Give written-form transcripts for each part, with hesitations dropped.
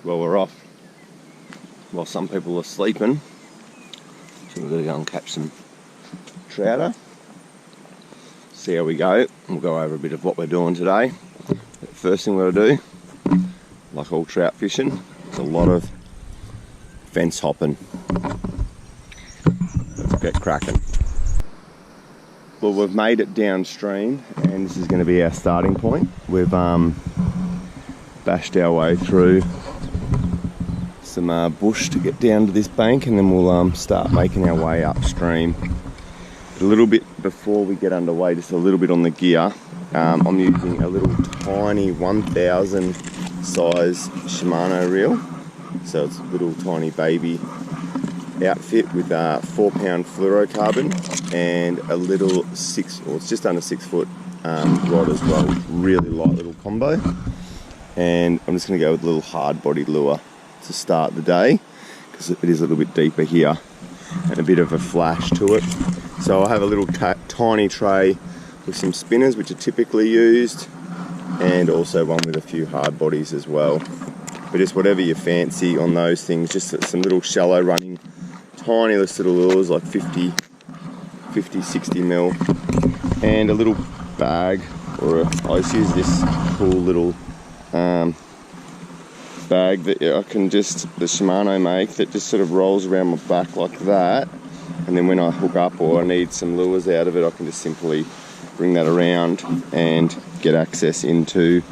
Well, we're off while some people are sleeping, so we're going to go and catch some trouter, see how we go. We'll go over a bit of what we're doing today. The first thing we're going to do, like all trout fishing, is a lot of fence hopping. Let's get cracking. Well, we've made it downstream and this is going to be our starting point. We've bashed our way through some bush to get down to this bank, and then we'll start making our way upstream. A little bit before we get underway, just a little bit on the gear. I'm using a little tiny 1000 size Shimano reel, so it's a little tiny baby outfit with 4-pound fluorocarbon and a little it's just under 6 foot rod as well. Really light little combo, and I'm just going to go with a little hard body lure to start the day because it is a little bit deeper here and a bit of a flash to it. So I have a little tiny tray with some spinners which are typically used, and also one with a few hard bodies as well. But just whatever you fancy on those things, just some little shallow running tiny little lures like 50, 60 mil, and a little bag, or I just use this cool little bag that the Shimano make, that just sort of rolls around my back like that, and then when I hook up or I need some lures out of it, I can just simply bring that around and get access into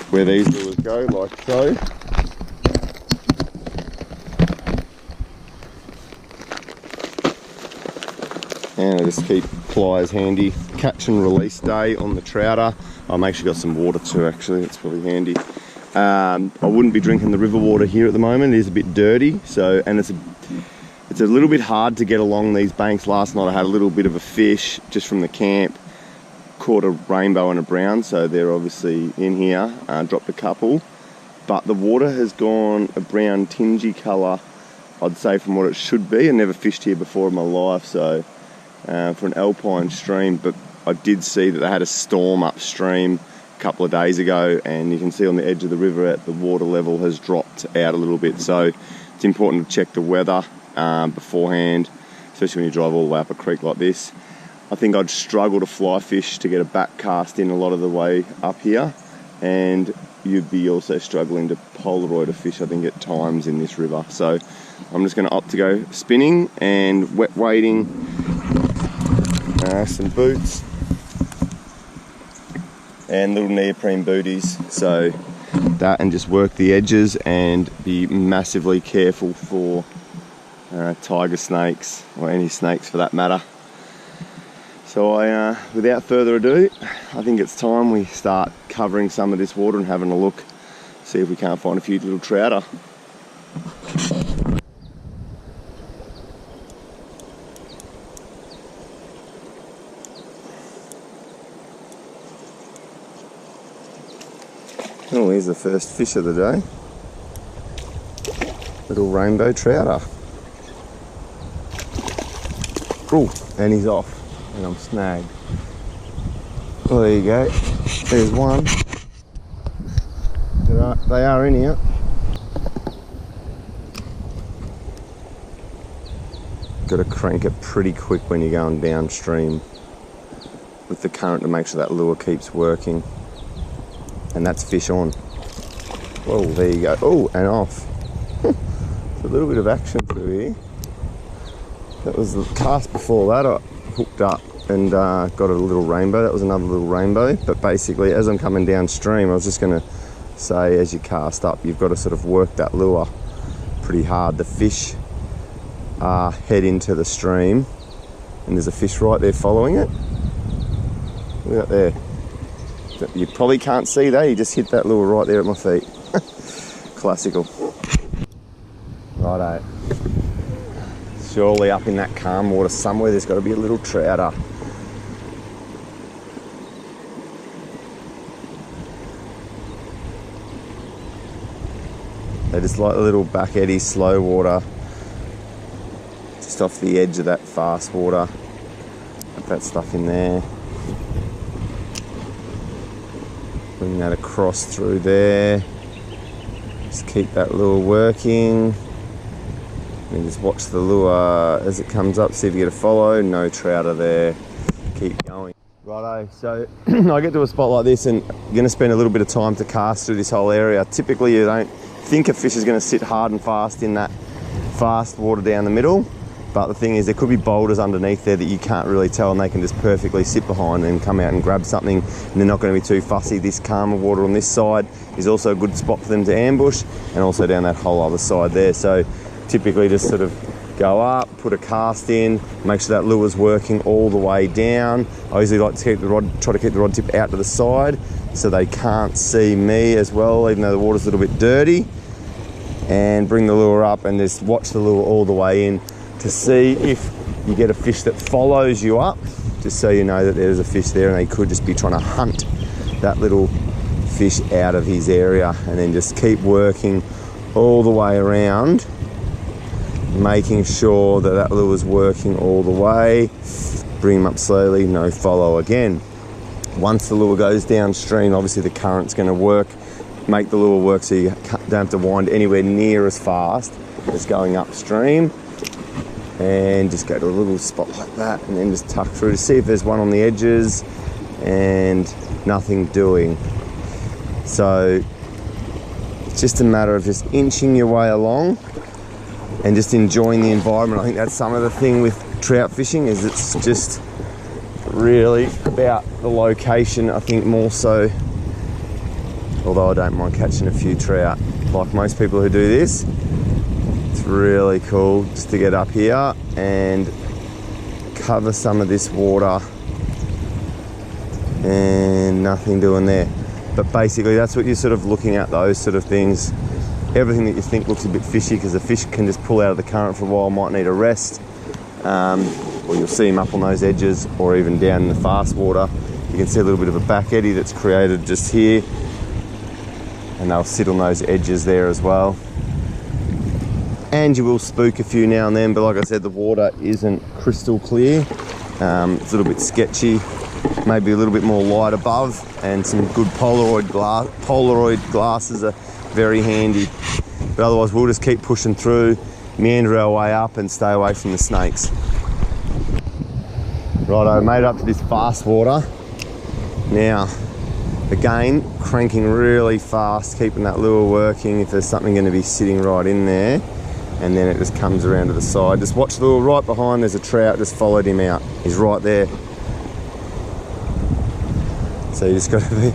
where these lures go, like so. And I just keep pliers handy. Catch and release day on the trouter. I'll make sure you got some water too, actually, it's probably handy. I wouldn't be drinking the river water here at the moment. It is a bit dirty, so, and it's a little bit hard to get along these banks. Last night I had a little bit of a fish just from the camp, caught a rainbow and a brown, so they're obviously in here. Dropped a couple, but the water has gone a brown tingy colour, I'd say, from what it should be. I never fished here before in my life, so for an alpine stream, but I did see that they had a storm upstream a couple of days ago, and you can see on the edge of the river the water level has dropped out a little bit, so it's important to check the weather beforehand, especially when you drive all the way up a creek like this. I think I'd struggle to fly fish to get a back cast in a lot of the way up here, and you'd be also struggling to Polaroid a fish, I think, at times in this river. So I'm just going to opt to go spinning and wet wading, some boots and little neoprene booties, so that, and just work the edges and be massively careful for tiger snakes, or any snakes for that matter. So without further ado, I think it's time we start covering some of this water and having a look, see if we can't find a few little trouter. Oh, here's the first fish of the day. Little rainbow trouter. Oh, and he's off, and I'm snagged. Well, there you go. There's one. They are in here. Got to crank it pretty quick when you're going downstream with the current to make sure that lure keeps working. And that's fish on. Whoa, there you go. Oh, and off. There's a little bit of action through here. That was the cast before that. I hooked up and got a little rainbow. That was another little rainbow. But basically, as I'm coming downstream, I was just going to say, as you cast up, you've got to sort of work that lure pretty hard. The fish head into the stream, and there's a fish right there following it. Look at that there. You probably can't see that, you just hit that lure right there at my feet. Classical. Righto. Surely up in that calm water somewhere there's got to be a little trouter. They just like a little back eddy, slow water, just off the edge of that fast water. Put that stuff in there. Bring that across through there. Just keep that lure working. And just watch the lure as it comes up, see if you get a follow. No trouter there. Keep going. Righto, so I get to a spot like this and you're going to spend a little bit of time to cast through this whole area. Typically you don't think a fish is going to sit hard and fast in that fast water down the middle, but the thing is there could be boulders underneath there that you can't really tell, and they can just perfectly sit behind and come out and grab something, and they're not going to be too fussy. This calmer water on this side is also a good spot for them to ambush, and also down that whole other side there. So typically just sort of go up, put a cast in, make sure that lure's working all the way down. I usually like to keep the rod, try to keep the rod tip out to the side so they can't see me as well, even though the water's a little bit dirty. And bring the lure up and just watch the lure all the way in to see if you get a fish that follows you up, just so you know that there's a fish there and they could just be trying to hunt that little fish out of his area. And then just keep working all the way around, making sure that that lure is working all the way. Bring him up slowly, no follow again. Once the lure goes downstream, obviously the current's going to work, make the lure work so you don't have to wind anywhere near as fast as going upstream. And just go to a little spot like that and then just tuck through to see if there's one on the edges, and nothing doing. So it's just a matter of just inching your way along and just enjoying the environment. I think that's some of the thing with trout fishing, is it's just really about the location, I think, more so. Although I don't mind catching a few trout, like most people who do this. It's really cool just to get up here and cover some of this water, and nothing doing there. But basically that's what you're sort of looking at, those sort of things. Everything that you think looks a bit fishy, because the fish can just pull out of the current for a while, might need a rest, or you'll see them up on those edges, or even down in the fast water. You can see a little bit of a back eddy that's created just here, and they'll sit on those edges there as well. And you will spook a few now and then, but like I said, the water isn't crystal clear. It's a little bit sketchy, maybe a little bit more light above, and some good Polaroid glasses are very handy. But otherwise we'll just keep pushing through, meander our way up and stay away from the snakes. Righto, made it up to this fast water. Now, again, cranking really fast, keeping that lure working if there's something going to be sitting right in there. And then it just comes around to the side. Just watch the lure right behind, there's a trout, just followed him out. He's right there. So you just got to be,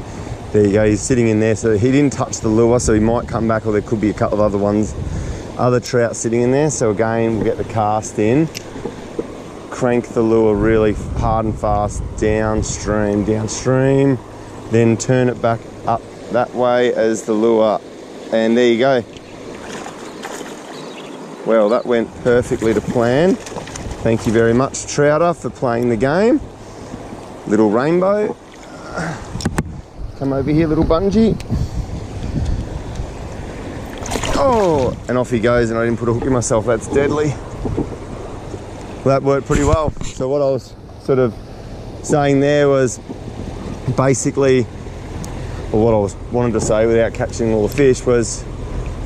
there you go, he's sitting in there. So he didn't touch the lure, so he might come back, or there could be a couple of other trout sitting in there. So again, we'll get the cast in, crank the lure really hard and fast, downstream, then turn it back up that way as the lure, and there you go. Well, that went perfectly to plan. Thank you very much, Trouter, for playing the game. Little rainbow. Come over here, little bungee. Oh, and off he goes, and I didn't put a hook in myself. That's deadly. Well, that worked pretty well. So what I was sort of saying there was basically, or what I was wanting to say without catching all the fish, was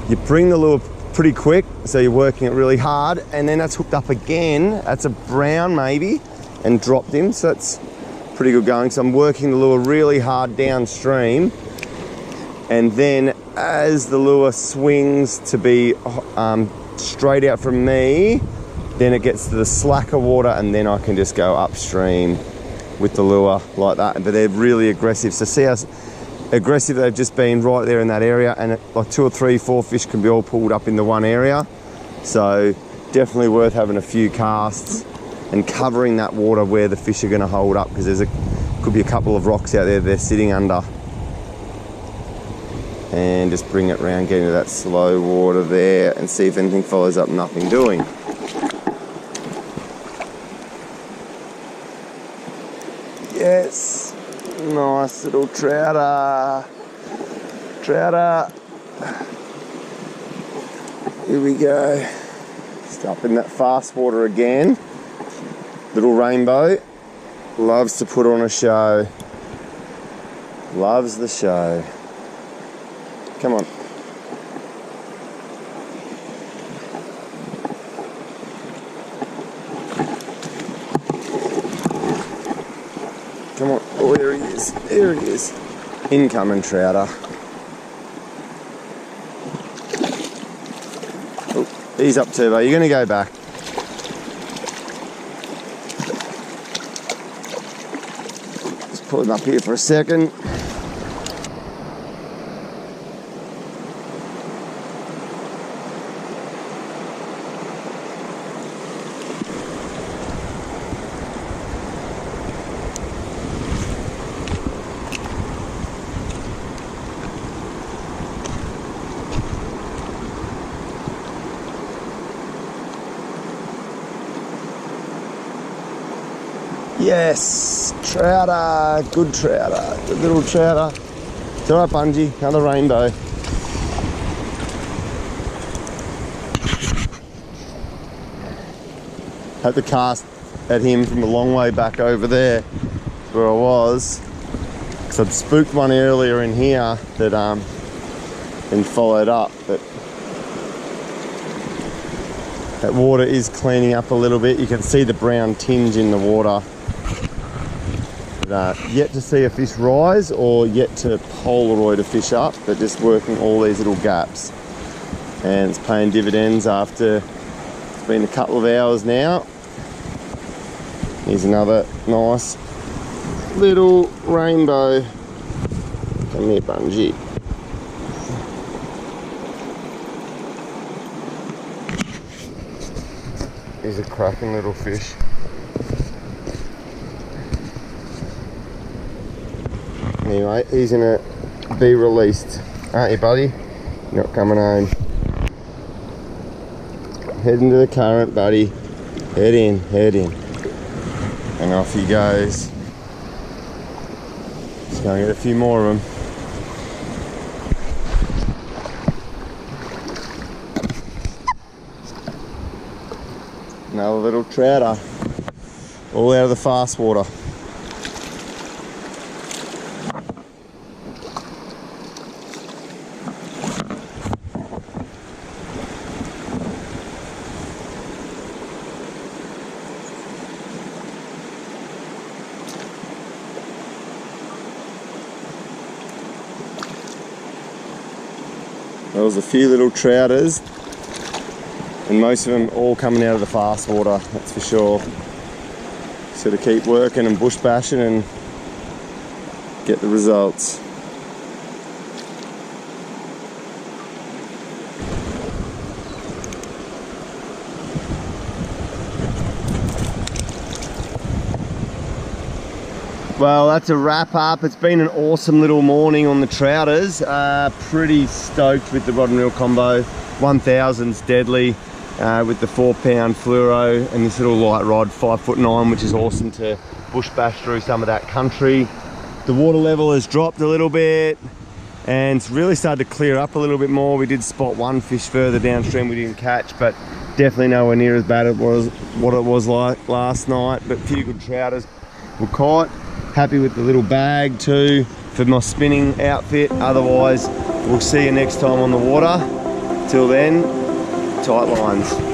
you bring the lure pretty quick, so you're working it really hard, and then that's hooked up again. That's a brown maybe, and dropped him, so that's pretty good going. So I'm working the lure really hard downstream, and then as the lure swings to be straight out from me, then it gets to the slacker water, and then I can just go upstream with the lure like that. But they're really aggressive, so see how aggressive they've just been right there in that area, and like 2 or 3, 4 fish can be all pulled up into one area. So definitely worth having a few casts and covering that water where the fish are going to hold up, because could be a couple of rocks out there they're sitting under. And just bring it around, get into that slow water there, and see if anything follows up. Nothing doing. Yes. Nice little trouter. Here we go. Just up in that fast water again. Little rainbow. Loves to put on a show. Loves the show. Come on. Come on. Oh, there he is. There he is. Incoming trouter. Oh, he's up too, but you're going to go back. Just pull him up here for a second. Yes, trouter, good trouter, good little trouter. It's alright, Bungie, another rainbow. Had to cast at him from a long way back over there where I was, because I'd spooked one earlier in here that been followed up, but that water is cleaning up a little bit. You can see the brown tinge in the water. Yet to see a fish rise or yet to Polaroid a fish up, but just working all these little gaps, and it's paying dividends after it's been a couple of hours now. Here's another nice little rainbow. Come here, Bungie. He's a cracking little fish. Anyway, he's gonna be released, aren't you, buddy? You're not coming home. Head into the current, buddy. Head in, head in. And off he goes. Just gonna get a few more of them. Another little trouter, all out of the fast water. There was a few little trouters, and most of them all coming out of the fast water, that's for sure. So to keep working and bush bashing and get the results. Well, that's a wrap up. It's been an awesome little morning on the trouters. Pretty stoked with the rod and reel combo. 1000's deadly with the 4-pound fluoro and this little light rod, 5'9", which is awesome to bush bash through some of that country. The water level has dropped a little bit and it's really started to clear up a little bit more. We did spot one fish further downstream we didn't catch, but definitely nowhere near as bad as what it was like last night. But a few good trouters were caught. Happy with the little bag too for my spinning outfit. Otherwise, we'll see you next time on the water. Till then, tight lines.